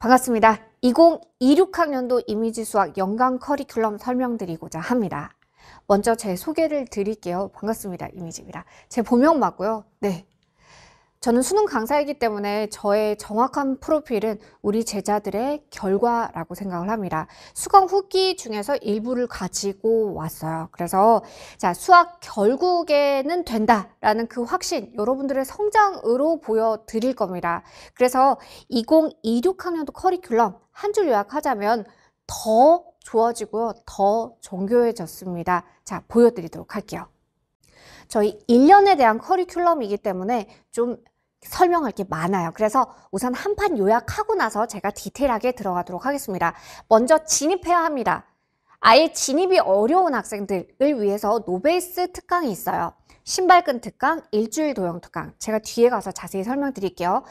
반갑습니다. 2026학년도 이미지 수학 연간 커리큘럼 설명드리고자 합니다. 먼저 제 소개를 드릴게요. 반갑습니다. 이미지입니다. 제 본명 맞고요. 네. 저는 수능 강사이기 때문에 저의 정확한 프로필은 우리 제자들의 결과라고 생각을 합니다. 수강 후기 중에서 일부를 가지고 왔어요. 그래서 자, 수학 결국에는 된다라는 그 확신, 여러분들의 성장으로 보여드릴 겁니다. 그래서 2026학년도 커리큘럼 한 줄 요약하자면 더 좋아지고요. 더 정교해졌습니다. 자, 보여드리도록 할게요. 저희 1년에 대한 커리큘럼이기 때문에 좀 설명할 게 많아요. 그래서 우선 한 판 요약하고 나서 제가 디테일하게 들어가도록 하겠습니다. 먼저 진입해야 합니다. 아예 진입이 어려운 학생들을 위해서 노베이스 특강이 있어요. 신발끈 특강, 일주일 도형 특강. 제가 뒤에 가서 자세히 설명드릴게요.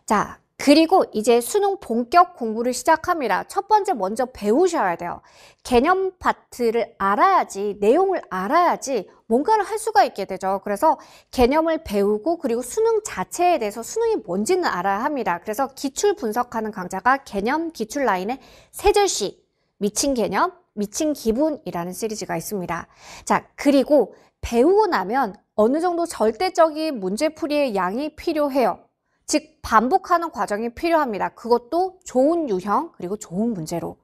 자, 그리고 이제 수능 본격 공부를 시작합니다. 첫 번째 먼저 배우셔야 돼요. 개념 파트를 알아야지, 내용을 알아야지 뭔가를 할 수가 있게 되죠. 그래서 개념을 배우고 그리고 수능 자체에 대해서 수능이 뭔지는 알아야 합니다. 그래서 기출 분석하는 강좌가 개념 기출 라인의 세 줄씩 미친 개념, 미친 기분이라는 시리즈가 있습니다. 자, 그리고 배우고 나면 어느 정도 절대적인 문제풀이의 양이 필요해요. 즉 반복하는 과정이 필요합니다. 그것도 좋은 유형 그리고 좋은 문제로.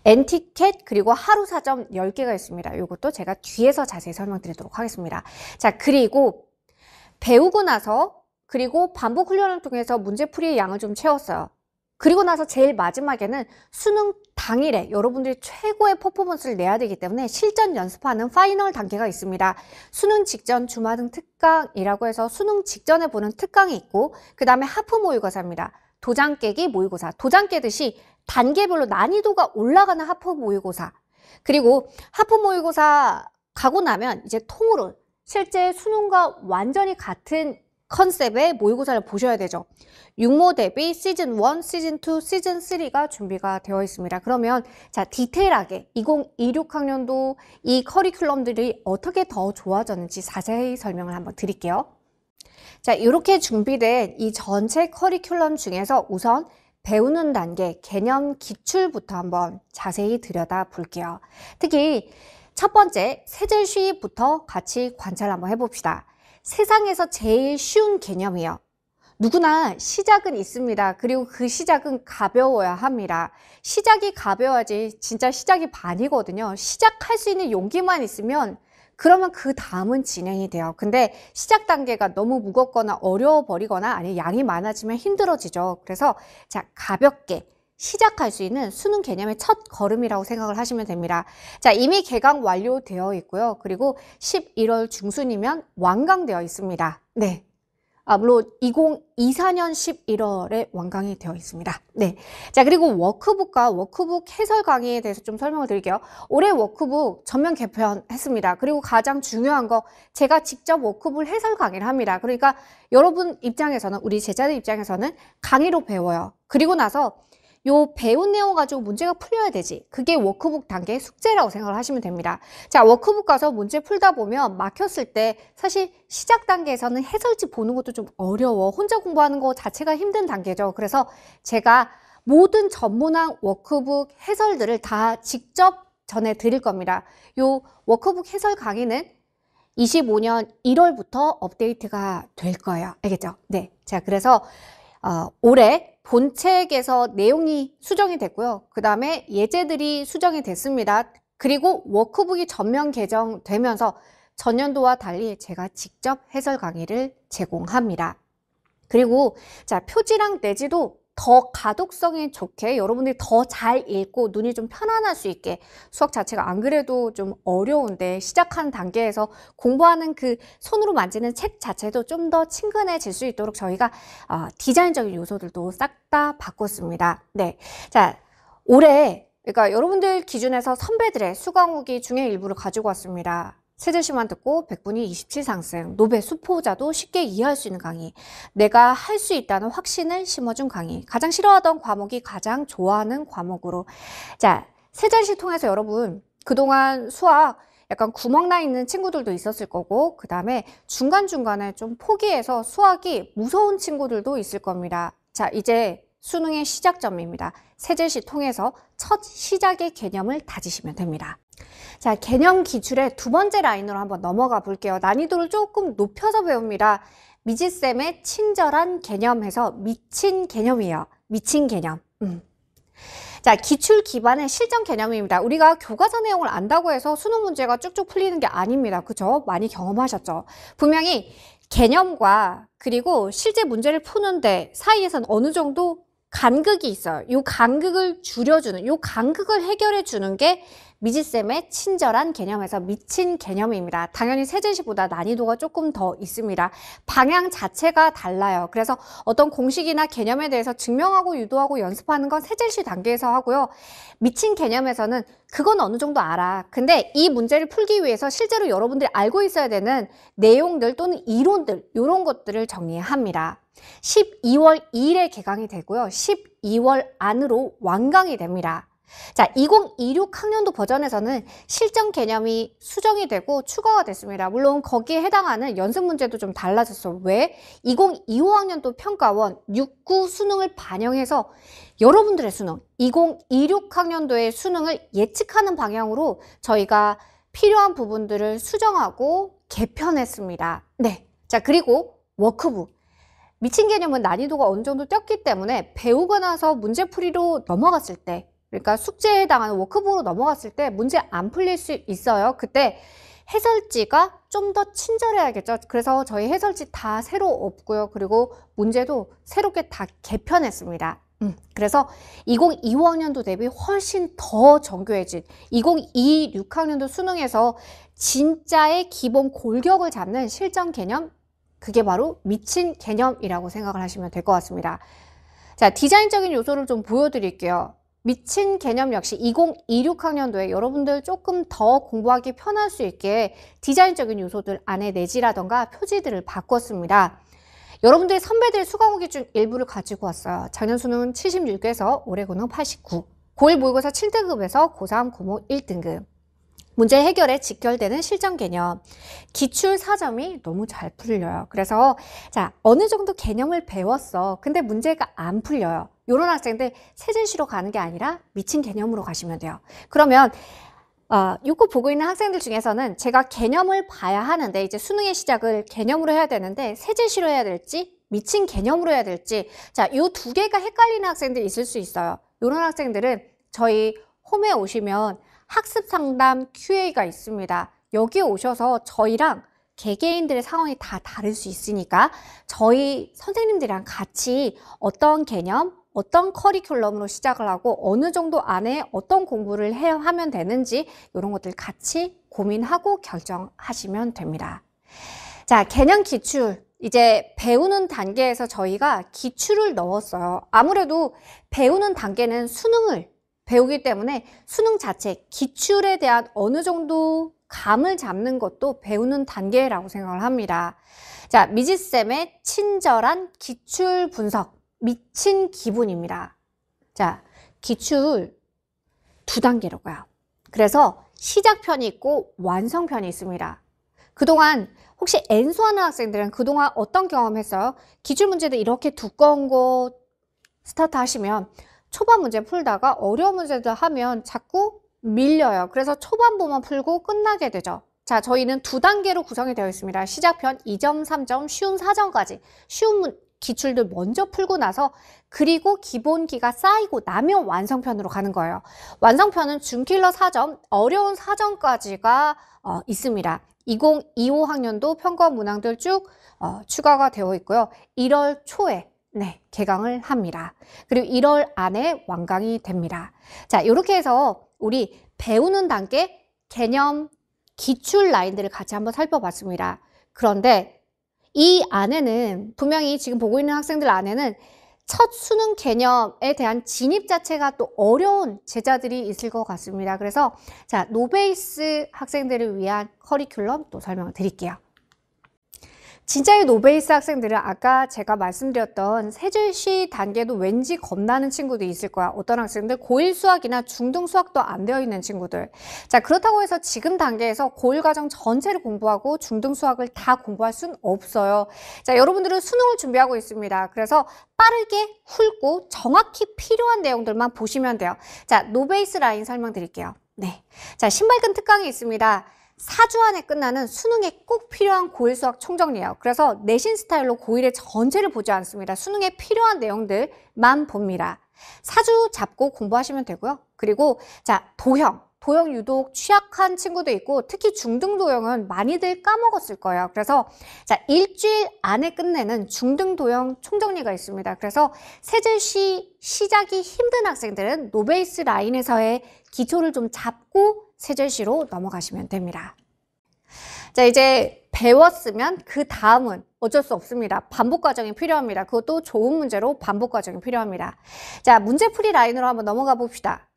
엔티켓 그리고 하루 사점 10개가 있습니다. 이것도 제가 뒤에서 자세히 설명드리도록 하겠습니다. 자, 그리고 배우고 나서 그리고 반복 훈련을 통해서 문제풀이의 양을 좀 채웠어요. 그리고 나서 제일 마지막에는 수능 당일에 여러분들이 최고의 퍼포먼스를 내야 되기 때문에 실전 연습하는 파이널 단계가 있습니다. 수능 직전 주마등 특강이라고 해서 수능 직전에 보는 특강이 있고 그 다음에 하프 모의고사입니다. 도장 깨기 모의고사. 도장 깨듯이 단계별로 난이도가 올라가는 하프 모의고사. 그리고 하프 모의고사 가고 나면 이제 통으로 실제 수능과 완전히 같은 컨셉의 모의고사를 보셔야 되죠. 육모 대비 시즌 1, 시즌 2, 시즌 3가 준비가 되어 있습니다. 그러면 자, 디테일하게 2026학년도 이 커리큘럼들이 어떻게 더 좋아졌는지 자세히 설명을 한번 드릴게요. 자, 이렇게 준비된 이 전체 커리큘럼 중에서 우선 배우는 단계, 개념 기출부터 한번 자세히 들여다 볼게요. 특히 첫 번째, 세제시부터 같이 관찰 한번 해봅시다. 세상에서 제일 쉬운 개념이에요. 누구나 시작은 있습니다. 그리고 그 시작은 가벼워야 합니다. 시작이 가벼워야지 진짜 시작이 반이거든요. 시작할 수 있는 용기만 있으면 그러면 그 다음은 진행이 돼요. 근데 시작 단계가 너무 무겁거나 어려워 버리거나 아니면 양이 많아지면 힘들어지죠. 그래서 자, 가볍게 시작할 수 있는 수능 개념의 첫 걸음이라고 생각을 하시면 됩니다. 자, 이미 개강 완료되어 있고요. 그리고 11월 중순이면 완강되어 있습니다. 네. 물론 2024년 11월에 완강이 되어 있습니다. 네. 자, 그리고 워크북과 워크북 해설 강의에 대해서 좀 설명을 드릴게요. 올해 워크북 전면 개편했습니다. 그리고 가장 중요한 거 제가 직접 워크북 해설 강의를 합니다. 그러니까 여러분 입장에서는 우리 제자들 입장에서는 강의로 배워요. 그리고 나서 요 배운 내용 가지고 문제가 풀려야 되지. 그게 워크북 단계의 숙제라고 생각을 하시면 됩니다. 자, 워크북 가서 문제 풀다 보면 막혔을 때 사실 시작 단계에서는 해설지 보는 것도 좀 어려워. 혼자 공부하는 거 자체가 힘든 단계죠. 그래서 제가 모든 전문학 워크북 해설들을 다 직접 전해드릴 겁니다. 요 워크북 해설 강의는 25년 1월부터 업데이트가 될 거예요. 알겠죠? 네. 자, 그래서 올해 본책에서 내용이 수정이 됐고요. 그 다음에 예제들이 수정이 됐습니다. 그리고 워크북이 전면 개정되면서 전년도와 달리 제가 직접 해설 강의를 제공합니다. 그리고 자, 표지랑 내지도 더 가독성이 좋게 여러분들이 더 잘 읽고 눈이 좀 편안할 수 있게 수학 자체가 안 그래도 좀 어려운데 시작하는 단계에서 공부하는 그 손으로 만지는 책 자체도 좀 더 친근해질 수 있도록 저희가 디자인적인 요소들도 싹 다 바꿨습니다. 네, 자, 올해 그러니까 여러분들 기준에서 선배들의 수강 후기 중에 일부를 가지고 왔습니다. 세제시만 듣고 100분이 27상승, 노베 수포자도 쉽게 이해할 수 있는 강의, 내가 할 수 있다는 확신을 심어준 강의, 가장 싫어하던 과목이 가장 좋아하는 과목으로. 자, 세제시 통해서 여러분 그동안 수학 약간 구멍 나 있는 친구들도 있었을 거고 그 다음에 중간중간에 좀 포기해서 수학이 무서운 친구들도 있을 겁니다. 자, 이제 수능의 시작점입니다. 세제시 통해서 첫 시작의 개념을 다지시면 됩니다. 자, 개념 기출의 두 번째 라인으로 한번 넘어가 볼게요. 난이도를 조금 높여서 배웁니다. 미지쌤의 친절한 개념에서 미친 개념이에요. 미친 개념. 자, 기출 기반의 실전 개념입니다. 우리가 교과서 내용을 안다고 해서 수능 문제가 쭉쭉 풀리는 게 아닙니다. 그죠? 많이 경험하셨죠? 분명히 개념과 그리고 실제 문제를 푸는데 사이에선 어느 정도 간극이 있어요. 이 간극을 줄여주는, 이 간극을 해결해 주는 게 미지쌤의 친절한 개념에서 미친 개념입니다. 당연히 세제시보다 난이도가 조금 더 있습니다. 방향 자체가 달라요. 그래서 어떤 공식이나 개념에 대해서 증명하고 유도하고 연습하는 건 세제시 단계에서 하고요. 미친 개념에서는 그건 어느 정도 알아. 근데 이 문제를 풀기 위해서 실제로 여러분들이 알고 있어야 되는 내용들 또는 이론들, 이런 것들을 정리합니다. 12월 2일에 개강이 되고요. 12월 안으로 완강이 됩니다. 자, 2026 학년도 버전에서는 실전 개념이 수정이 되고 추가가 됐습니다. 물론 거기에 해당하는 연습 문제도 좀 달라졌어. 왜? 2025 학년도 평가원 6구 수능을 반영해서 여러분들의 수능, 2026 학년도의 수능을 예측하는 방향으로 저희가 필요한 부분들을 수정하고 개편했습니다. 네. 자, 그리고 워크북. 미친 개념은 난이도가 어느 정도 뛰었기 때문에 배우고 나서 문제풀이로 넘어갔을 때, 그러니까 숙제에 해당하는 워크북으로 넘어갔을 때 문제 안 풀릴 수 있어요. 그때 해설지가 좀 더 친절해야겠죠. 그래서 저희 해설지 다 새로 없고요. 그리고 문제도 새롭게 다 개편했습니다. 그래서 2025 학년도 대비 훨씬 더 정교해진 2026 학년도 수능에서 진짜의 기본 골격을 잡는 실전 개념, 그게 바로 미친 개념이라고 생각을 하시면 될 것 같습니다. 자, 디자인적인 요소를 좀 보여드릴게요. 미친 개념 역시 2026 학년도에 여러분들 조금 더 공부하기 편할 수 있게 디자인적인 요소들 안에 내지라던가 표지들을 바꿨습니다. 여러분들의 선배들의 수강후기 중 일부를 가지고 왔어요. 작년 수능 76에서 올해 수능 89, 고1 모의고사 7등급에서 고3 고모 1등급. 문제 해결에 직결되는 실전 개념, 기출 4점이 너무 잘 풀려요. 그래서 자, 어느 정도 개념을 배웠어. 근데 문제가 안 풀려요. 이런 학생들 세제시로 가는 게 아니라 미친 개념으로 가시면 돼요. 그러면 6급 보고 있는 학생들 중에서는 제가 개념을 봐야 하는데 이제 수능의 시작을 개념으로 해야 되는데 세제시로 해야 될지 미친 개념으로 해야 될지, 자, 이 두 개가 헷갈리는 학생들이 있을 수 있어요. 이런 학생들은 저희 홈에 오시면 학습 상담 QA가 있습니다. 여기 오셔서 저희랑 개개인들의 상황이 다 다를 수 있으니까 저희 선생님들이랑 같이 어떤 개념, 어떤 커리큘럼으로 시작을 하고 어느 정도 안에 어떤 공부를 하면 되는지 이런 것들 같이 고민하고 결정하시면 됩니다. 자, 개념 기출. 이제 배우는 단계에서 저희가 기출을 넣었어요. 아무래도 배우는 단계는 수능을 배우기 때문에 수능 자체, 기출에 대한 어느 정도 감을 잡는 것도 배우는 단계라고 생각을 합니다. 자, 미지쌤의 친절한 기출 분석, 미친 기분입니다. 자, 기출 두 단계로 가요. 그래서 시작편이 있고 완성편이 있습니다. 그동안 혹시 N수하는 학생들은 그동안 어떤 경험했어요? 기출문제도 이렇게 두꺼운 거 스타트 하시면 초반 문제 풀다가 어려운 문제들 하면 자꾸 밀려요. 그래서 초반부만 풀고 끝나게 되죠. 자, 저희는 두 단계로 구성이 되어 있습니다. 시작편 2점, 3점, 쉬운 4점까지 쉬운 기출들 먼저 풀고 나서 그리고 기본기가 쌓이고 나면 완성편으로 가는 거예요. 완성편은 준킬러 4점, 어려운 4점까지가 있습니다. 2025 학년도 평가원 문항들 쭉 추가가 되어 있고요. 1월 초에 개강을 합니다. 그리고 1월 안에 완강이 됩니다. 자, 이렇게 해서 우리 배우는 단계, 개념, 기출 라인들을 같이 한번 살펴봤습니다. 그런데 이 안에는 분명히 지금 보고 있는 학생들 안에는 첫 수능 개념에 대한 진입 자체가 또 어려운 제자들이 있을 것 같습니다. 그래서 자, 노베이스 학생들을 위한 커리큘럼 또 설명을 드릴게요. 진짜의 노베이스 학생들은 아까 제가 말씀드렸던 세줄시 단계도 왠지 겁나는 친구도 있을 거야. 어떤 학생들 고1 수학이나 중등 수학도 안 되어 있는 친구들. 자, 그렇다고 해서 지금 단계에서 고1 과정 전체를 공부하고 중등 수학을 다 공부할 순 없어요. 자, 여러분들은 수능을 준비하고 있습니다. 그래서 빠르게 훑고 정확히 필요한 내용들만 보시면 돼요. 자, 노베이스 라인 설명드릴게요. 네. 자, 신발끈 특강이 있습니다. 4주 안에 끝나는 수능에 꼭 필요한 고1 수학 총정리예요. 그래서 내신 스타일로 고1의 전체를 보지 않습니다. 수능에 필요한 내용들만 봅니다. 4주 잡고 공부하시면 되고요. 그리고 자, 도형 유독 취약한 친구도 있고 특히 중등 도형은 많이들 까먹었을 거예요. 그래서 자, 일주일 안에 끝내는 중등 도형 총정리가 있습니다. 그래서 세줄시 시작이 힘든 학생들은 노베이스 라인에서의 기초를 좀 잡고 세줄시로 넘어가시면 됩니다. 자, 이제 배웠으면 그 다음은 어쩔 수 없습니다. 반복 과정이 필요합니다. 그것도 좋은 문제로 반복 과정이 필요합니다. 자, 문제풀이 라인으로 한번 넘어가 봅시다.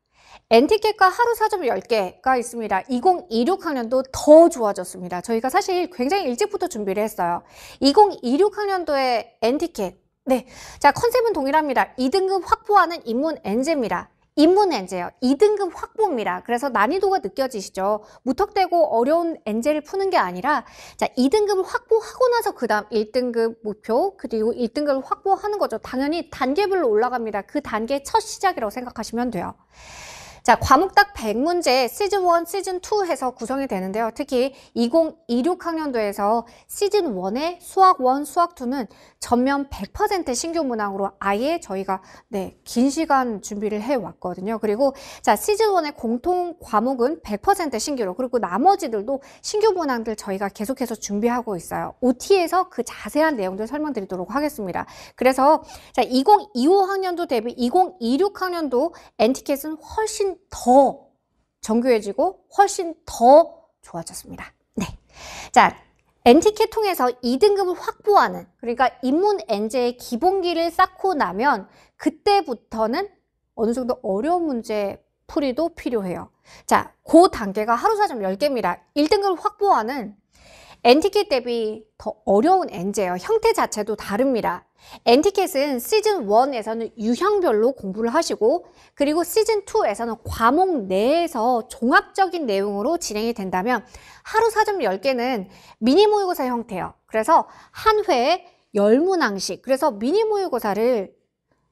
엔티켓과 하루 4점 10개가 있습니다. 2026학년도 더 좋아졌습니다. 저희가 사실 굉장히 일찍부터 준비를 했어요. 2026학년도의 엔티켓. 네. 자, 컨셉은 동일합니다. 2등급 확보하는 인문 엔제입니다. 인문 엔제예요. 2등급 확보입니다. 그래서 난이도가 느껴지시죠? 무턱대고 어려운 엔제를 푸는 게 아니라 자, 2등급을 확보하고 나서 그 다음 1등급 목표 그리고 1등급을 확보하는 거죠. 당연히 단계별로 올라갑니다. 그 단계의 첫 시작이라고 생각하시면 돼요. 자, 과목 딱 100문제 시즌 1, 시즌 2 해서 구성이 되는데요. 특히 2026학년도에서 시즌 1의 수학 1, 수학 2는 전면 100% 신규 문항으로 아예 저희가 긴 시간 준비를 해왔거든요. 그리고 자, 시즌 1의 공통 과목은 100% 신규로 그리고 나머지들도 신규 문항들 저희가 계속해서 준비하고 있어요. OT에서 그 자세한 내용들 설명드리도록 하겠습니다. 그래서 자, 2025학년도 대비 2026학년도 엔티켓은 훨씬 더 정교해지고 훨씬 더 좋아졌습니다. 네. 자, 엔티켓 통해서 2등급을 확보하는 그러니까 인문 엔제의 기본기를 쌓고 나면 그때부터는 어느 정도 어려운 문제 풀이도 필요해요. 자, 그 단계가 하루 4점 10개입니다. 1등급을 확보하는 엔티켓 대비 더 어려운 엔제예요. 형태 자체도 다릅니다. 엔티켓은 시즌 1에서는 유형별로 공부를 하시고 그리고 시즌 2에서는 과목 내에서 종합적인 내용으로 진행이 된다면 하루 4점 10개는 미니 모의고사 형태예요. 그래서 한 회에 10문항씩 그래서 미니 모의고사를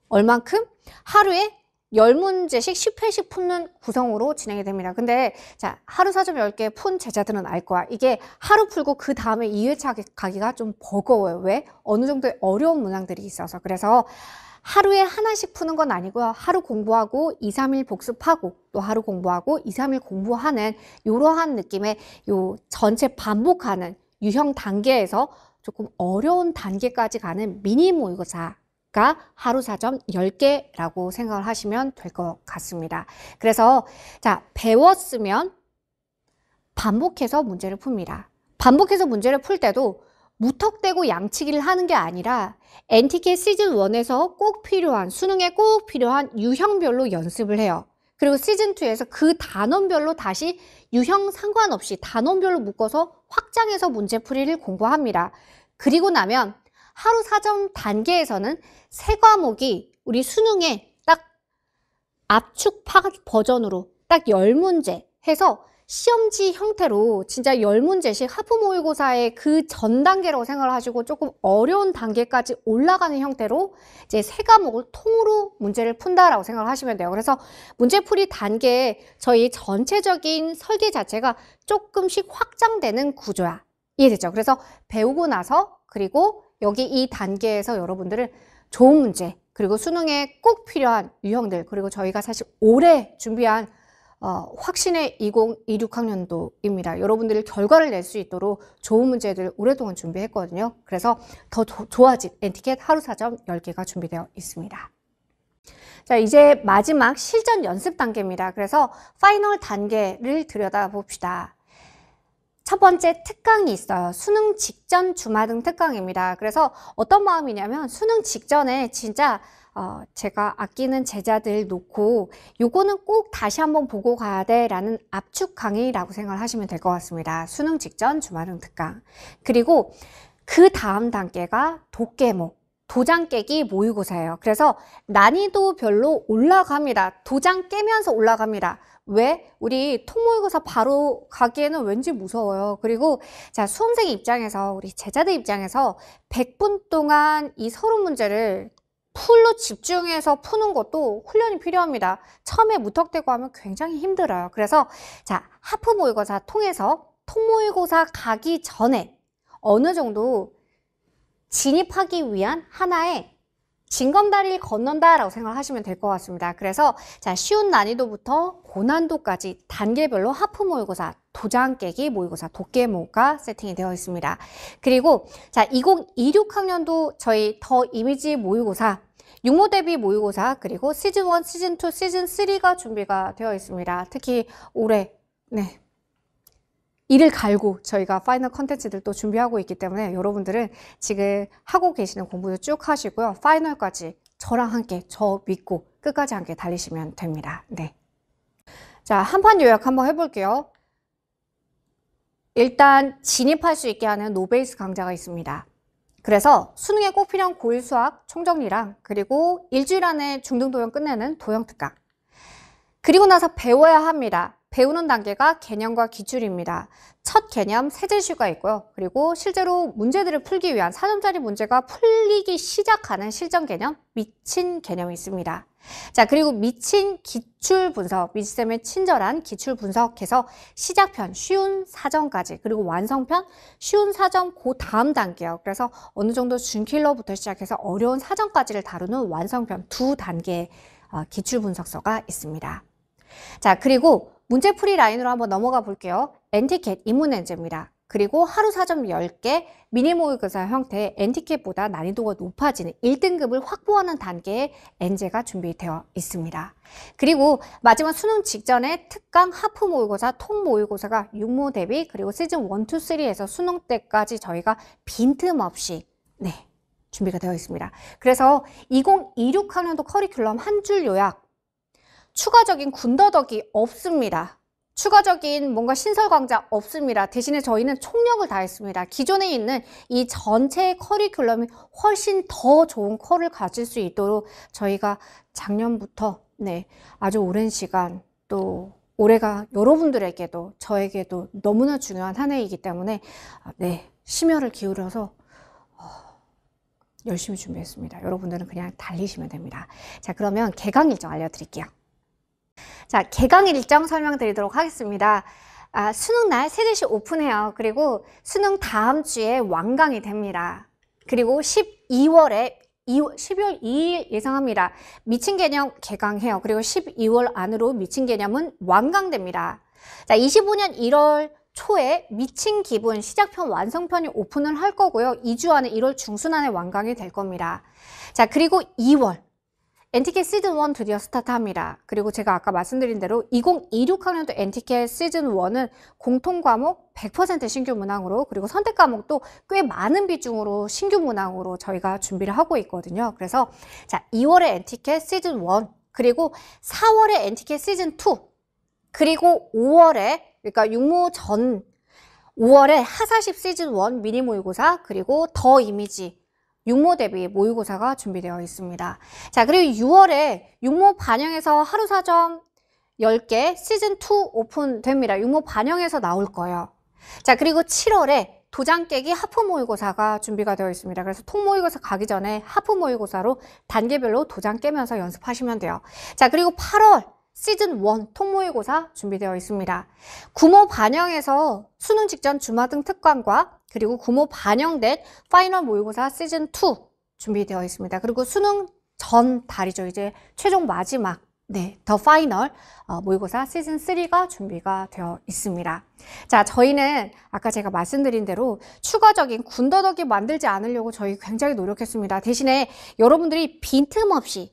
얼만큼? 하루에 10문제씩 10회씩 푸는 구성으로 진행이 됩니다. 근데 자, 하루 4점 10개 푼 제자들은 알 거야. 이게 하루 풀고 그 다음에 2회차 가기가 좀 버거워요. 왜? 어느 정도의 어려운 문항들이 있어서. 그래서 하루에 하나씩 푸는 건 아니고요. 하루 공부하고 2, 3일 복습하고 또 하루 공부하고 2, 3일 공부하는 이러한 느낌의 요 전체 반복하는 유형 단계에서 조금 어려운 단계까지 가는 미니 모의고사 가 하루 4점 10개라고 생각을 하시면 될 것 같습니다. 그래서 자, 배웠으면 반복해서 문제를 풉니다. 반복해서 문제를 풀 때도 무턱대고 양치기를 하는 게 아니라 엔티켓 시즌 1에서 꼭 필요한 수능에 꼭 필요한 유형별로 연습을 해요. 그리고 시즌 2에서 그 단원별로 다시 유형 상관없이 단원별로 묶어서 확장해서 문제풀이를 공부합니다. 그리고 나면 하루 4점 단계에서는 세 과목이 우리 수능에 딱 압축 파악 버전으로 딱 10문제 해서 시험지 형태로 진짜 10문제씩 하프 모의고사의 그 전 단계라고 생각을 하시고 조금 어려운 단계까지 올라가는 형태로 이제 세 과목을 통으로 문제를 푼다라고 생각을 하시면 돼요. 그래서 문제풀이 단계에 저희 전체적인 설계 자체가 조금씩 확장되는 구조야. 이해됐죠? 그래서 배우고 나서 그리고 여기 이 단계에서 여러분들은 좋은 문제 그리고 수능에 꼭 필요한 유형들 그리고 저희가 사실 올해 준비한 확신의 2026학년도입니다. 여러분들이 결과를 낼 수 있도록 좋은 문제들 오랫동안 준비했거든요. 그래서 더 좋아진 엔티켓 하루 4점 10개가 준비되어 있습니다. 자, 이제 마지막 실전 연습 단계입니다. 그래서 파이널 단계를 들여다봅시다. 첫 번째 특강이 있어요. 수능 직전 주마등 특강입니다. 그래서 어떤 마음이냐면 수능 직전에 진짜 제가 아끼는 제자들 놓고 요거는 꼭 다시 한번 보고 가야 돼 라는 압축 강의라고 생각을 하시면 될 것 같습니다. 수능 직전 주마등 특강. 그리고 그 다음 단계가 도깨모, 도장 깨기 모의고사예요. 그래서 난이도별로 올라갑니다. 도장 깨면서 올라갑니다. 왜? 우리 통모의고사 바로 가기에는 왠지 무서워요. 그리고 자, 수험생 입장에서, 우리 제자들 입장에서 100분 동안 이 서론 문제를 풀로 집중해서 푸는 것도 훈련이 필요합니다. 처음에 무턱대고 하면 굉장히 힘들어요. 그래서 자, 하프 모의고사 통해서 통모의고사 가기 전에 어느 정도 진입하기 위한 하나의 징검다리를 건넌다라고 생각하시면 될 것 같습니다. 그래서 자, 쉬운 난이도부터 고난도까지 단계별로 하프 모의고사, 도장 깨기 모의고사, 도깨모가 세팅이 되어 있습니다. 그리고 자, 2026학년도 저희 더 이미지 모의고사, 육모 대비 모의고사, 그리고 시즌 1, 시즌 2, 시즌 3가 준비가 되어 있습니다. 특히 올해 이를 갈고 저희가 파이널 컨텐츠들도 준비하고 있기 때문에 여러분들은 지금 하고 계시는 공부도 쭉 하시고요. 파이널까지 저랑 함께, 저 믿고 끝까지 함께 달리시면 됩니다. 네. 자, 한판 요약 한번 해볼게요. 일단 진입할 수 있게 하는 노베이스 강좌가 있습니다. 그래서 수능에 꼭 필요한 고1 수학 총정리랑 그리고 일주일 안에 중등 도형 끝내는 도형 특강. 그리고 나서 배워야 합니다. 배우는 단계가 개념과 기출입니다. 첫 개념 세제슈가 있고요. 그리고 실제로 문제들을 풀기 위한 4점짜리 문제가 풀리기 시작하는 실전 개념, 미친 개념이 있습니다. 자, 그리고 미친 기출 분석, 미치쌤의 친절한 기출 분석해서 시작편 쉬운 사점까지, 그리고 완성편 쉬운 사점 그 다음 단계요. 그래서 어느 정도 준킬러부터 시작해서 어려운 사점까지를 다루는 완성편 두 단계의 기출 분석서가 있습니다. 자, 그리고 문제풀이 라인으로 한번 넘어가 볼게요. 엔티켓 인문엔제입니다. 그리고 하루 4점 10개 미니 모의고사 형태의 엔티켓보다 난이도가 높아지는 1등급을 확보하는 단계의 엔제가 준비되어 있습니다. 그리고 마지막 수능 직전에 특강 하프 모의고사, 통 모의고사가 육모 대비 그리고 시즌 1, 2, 3에서 수능 때까지 저희가 빈틈없이 준비가 되어 있습니다. 그래서 2026학년도 커리큘럼 한 줄 요약, 추가적인 군더더기 없습니다. 추가적인 뭔가 신설 강좌 없습니다. 대신에 저희는 총력을 다했습니다. 기존에 있는 이 전체 커리큘럼이 훨씬 더 좋은 컬을 가질 수 있도록 저희가 작년부터 아주 오랜 시간, 또 올해가 여러분들에게도 저에게도 너무나 중요한 한 해이기 때문에 심혈을 기울여서 열심히 준비했습니다. 여러분들은 그냥 달리시면 됩니다. 자, 그러면 개강 일정 알려드릴게요. 자, 개강 일정 설명드리도록 하겠습니다. 수능날 세제시 오픈해요. 그리고 수능 다음 주에 완강이 됩니다. 그리고 12월 2일 예상합니다. 미친 개념 개강해요. 그리고 12월 안으로 미친 개념은 완강됩니다. 자, 25년 1월 초에 미친 기분 시작편 완성편이 오픈을 할 거고요. 2주 안에 1월 중순 안에 완강이 될 겁니다. 자, 그리고 2월 엔티켓 시즌 1 드디어 스타트합니다. 그리고 제가 아까 말씀드린 대로 2026학년도 엔티켓 시즌 1은 공통 과목 100% 신규 문항으로, 그리고 선택 과목도 꽤 많은 비중으로 신규 문항으로 저희가 준비를 하고 있거든요. 그래서 자, 2월에 엔티켓 시즌 1, 그리고 4월에 엔티켓 시즌 2, 그리고 5월에, 그러니까 육모 전 5월에 하사십 시즌 1 미니 모의고사, 그리고 더 이미지 육모 대비 모의고사가 준비되어 있습니다. 자, 그리고 6월에 육모 반영에서 하루 4점 10개 시즌 2 오픈됩니다. 육모 반영에서 나올 거예요. 자, 그리고 7월에 도장 깨기 하프 모의고사가 준비가 되어 있습니다. 그래서 통 모의고사 가기 전에 하프 모의고사로 단계별로 도장 깨면서 연습하시면 돼요. 자, 그리고 8월 시즌 1 통모의고사 준비되어 있습니다. 구모 반영에서 수능 직전 주마등 특강과 그리고 구모 반영된 파이널 모의고사 시즌 2 준비되어 있습니다. 그리고 수능 전 달이죠. 이제 최종 마지막 더 파이널 모의고사 시즌 3가 준비가 되어 있습니다. 자, 저희는 아까 제가 말씀드린 대로 추가적인 군더더기 만들지 않으려고 저희 굉장히 노력했습니다. 대신에 여러분들이 빈틈없이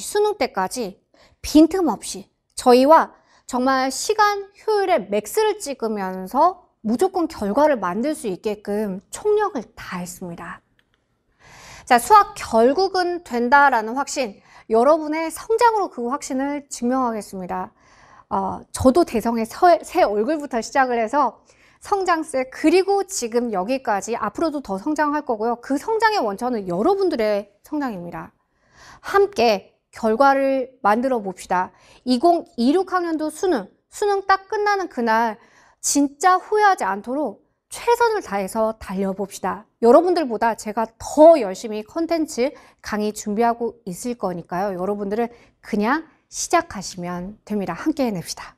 수능 때까지 빈틈없이 저희와 정말 시간 효율의 맥스를 찍으면서 무조건 결과를 만들 수 있게끔 총력을 다했습니다. 자, 수학 결국은 된다라는 확신, 여러분의 성장으로 그 확신을 증명하겠습니다. 저도 대성의 새 얼굴부터 시작을 해서 성장세, 그리고 지금 여기까지 앞으로도 더 성장할 거고요. 그 성장의 원천은 여러분들의 성장입니다. 함께 결과를 만들어 봅시다. 2026학년도 수능 딱 끝나는 그날 진짜 후회하지 않도록 최선을 다해서 달려봅시다. 여러분들보다 제가 더 열심히 컨텐츠 강의 준비하고 있을 거니까요. 여러분들은 그냥 시작하시면 됩니다. 함께 해냅시다.